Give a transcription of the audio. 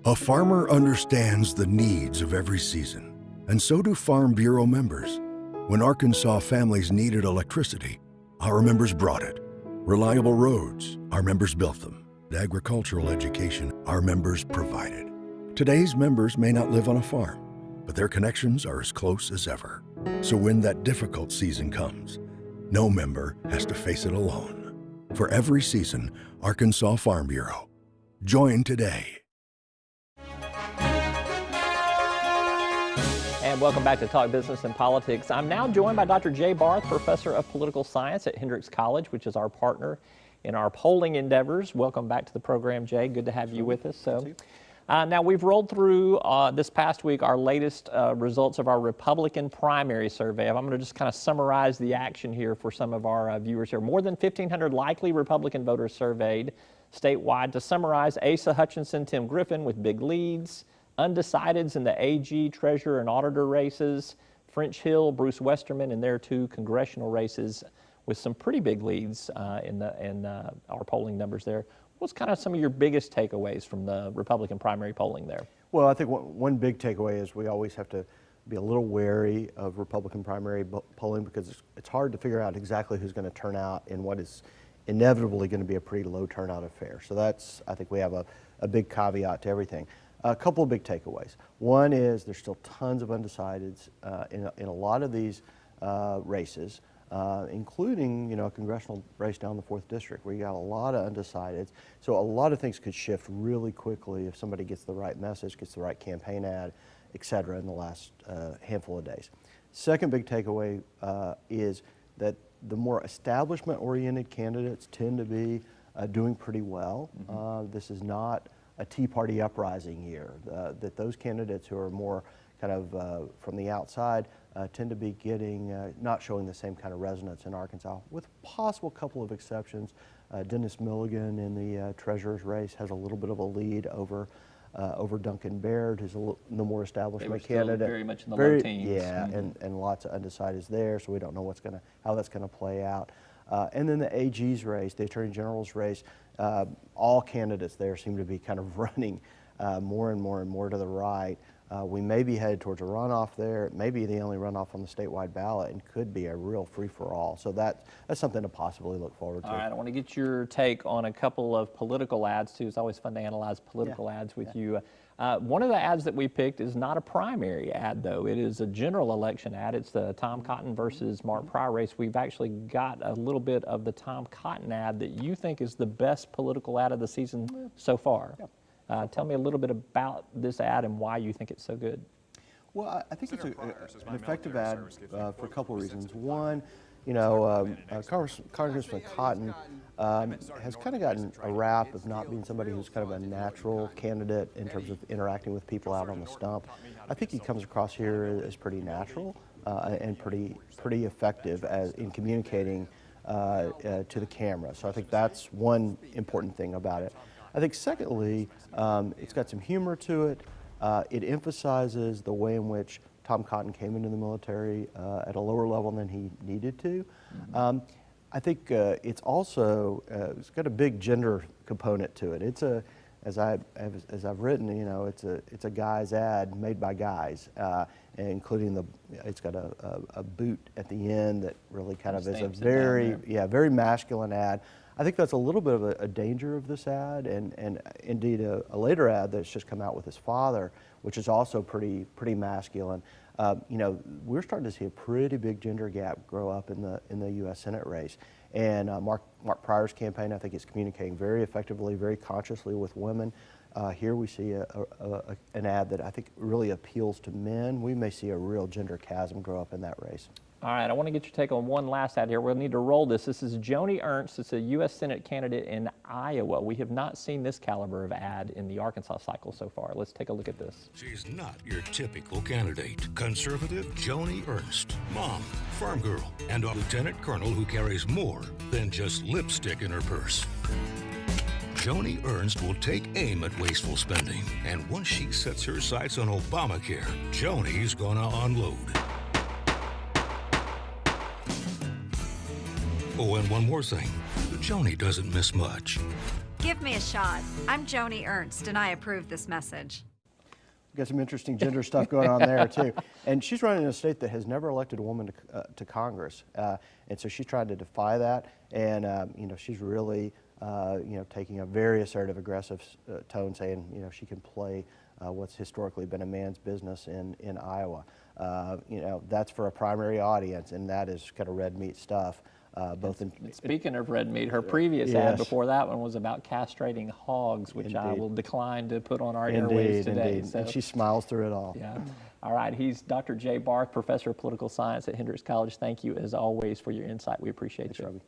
A farmer understands the needs of every season, and so do Farm Bureau members. When Arkansas families needed electricity, our members brought it. Reliable roads, our members built them. Agricultural education, our members provided. Today's members may not live on a farm, but their connections are as close as ever. So when that difficult season comes, no member has to face it alone. For every season, Arkansas Farm Bureau. Join today. And welcome back to Talk Business and Politics. I'm now joined by Dr. Jay Barth, Professor of Political Science at Hendrix College, which is our partner in our polling endeavors. Welcome back to the program, Jay. Good to have you with us. Now, we've rolled through this past week our latest results of our Republican primary survey. I'm going to just kind of summarize the action here for some of our viewers here. More than 1,500 likely Republican voters surveyed statewide. To summarize, Asa Hutchinson, Tim Griffin with big leads. Undecideds in the AG, Treasurer, and Auditor races. French Hill, Bruce Westerman in their 2 congressional races with some pretty big leads in our polling numbers there. What's kind of some of your biggest takeaways from the Republican primary polling there? Well, I think one big takeaway is we always have to be a little wary of Republican primary polling because it's hard to figure out exactly who's going to turn out in what is inevitably going to be a pretty low turnout affair. So I think we have a big caveat to everything. A couple of big takeaways. One is there's still tons of undecideds in a lot of these races, including a congressional race down the 4th District where you got a lot of undecideds. So a lot of things could shift really quickly if somebody gets the right message, gets the right campaign ad, et cetera, in the last handful of days. Second big takeaway is that the more establishment-oriented candidates tend to be doing pretty well. This is not a Tea Party uprising year, that those candidates who are more kind of from the outside tend to be not showing the same kind of resonance in Arkansas, with a possible couple of exceptions. Dennis Milligan in the Treasurer's race has a little bit of a lead over Duncan Baird, who's the more establishment candidate. Very much in the low teens. Yeah, and lots of undecideds there, so we don't know how that's going to play out. And then the AG's race, the Attorney General's race, all candidates there seem to be kind of running more and more to the right. We may be headed towards a runoff there. It may be the only runoff on the statewide ballot and could be a real free-for-all. So that's something to possibly look forward to. All right, I want to get your take on a couple of political ads, too. It's always fun to analyze political ads with you. One of the ads that we picked is not a primary ad, though. It is a general election ad. It's the Tom Cotton versus Mark Pryor race. We've actually got a little bit of the Tom Cotton ad that you think is the best political ad of the season so far. Tell me a little bit about this ad and why you think it's so good. Well, I think it's an effective ad for a couple of reasons. One, Congressman Cotton has kind of gotten a rap of not being somebody who's kind of a natural candidate in terms of interacting with people out on the stump. I think he comes across here as pretty natural and pretty effective in communicating to the camera. So I think that's one important thing about it. I think secondly, it's got some humor to it. It emphasizes the way in which Tom Cotton came into the military at a lower level than he needed to. I think it's also it's got a big gender component to it. It's as I've written, it's a guy's ad made by guys, including it's got a boot at the end that really kind of is a very masculine ad. I think that's a little bit of a danger of this ad, and indeed a later ad that's just come out with his father, which is also pretty masculine. We're starting to see a pretty big gender gap grow up in the U.S. Senate race, and Mark Pryor's campaign, I think, is communicating very effectively, very consciously with women. Here we see an ad that I think really appeals to men. We may see a real gender chasm grow up in that race. All right, I want to get your take on one last ad here. We'll need to roll this. This is Joni Ernst. It's a U.S. Senate candidate in Iowa. We have not seen this caliber of ad in the Arkansas cycle so far. Let's take a look at this. She's not your typical candidate. Conservative Joni Ernst, mom, farm girl, and a lieutenant colonel who carries more than just lipstick in her purse. Joni Ernst will take aim at wasteful spending, and once she sets her sights on Obamacare, Joni's gonna unload. Oh, and one more thing. Joni doesn't miss much. Give me a shot. I'm Joni Ernst, and I approve this message. We've got some interesting gender stuff going on there, too. And she's running in a state that has never elected a woman to Congress. And so she's trying to defy that. And, you know, she's really, you know, taking a very assertive, aggressive tone, saying, you know, she can play what's historically been a man's business in Iowa. You know, that's for a primary audience, and that is kind of red meat stuff. Speaking of red meat, her previous ad before that one was about castrating hogs, which I will decline to put on our airwaves today. So. And she smiles through it all. Yeah. All right. He's Dr. Jay Barth, Professor of Political Science at Hendrix College. Thank you, as always, for your insight. We appreciate you. Robbie.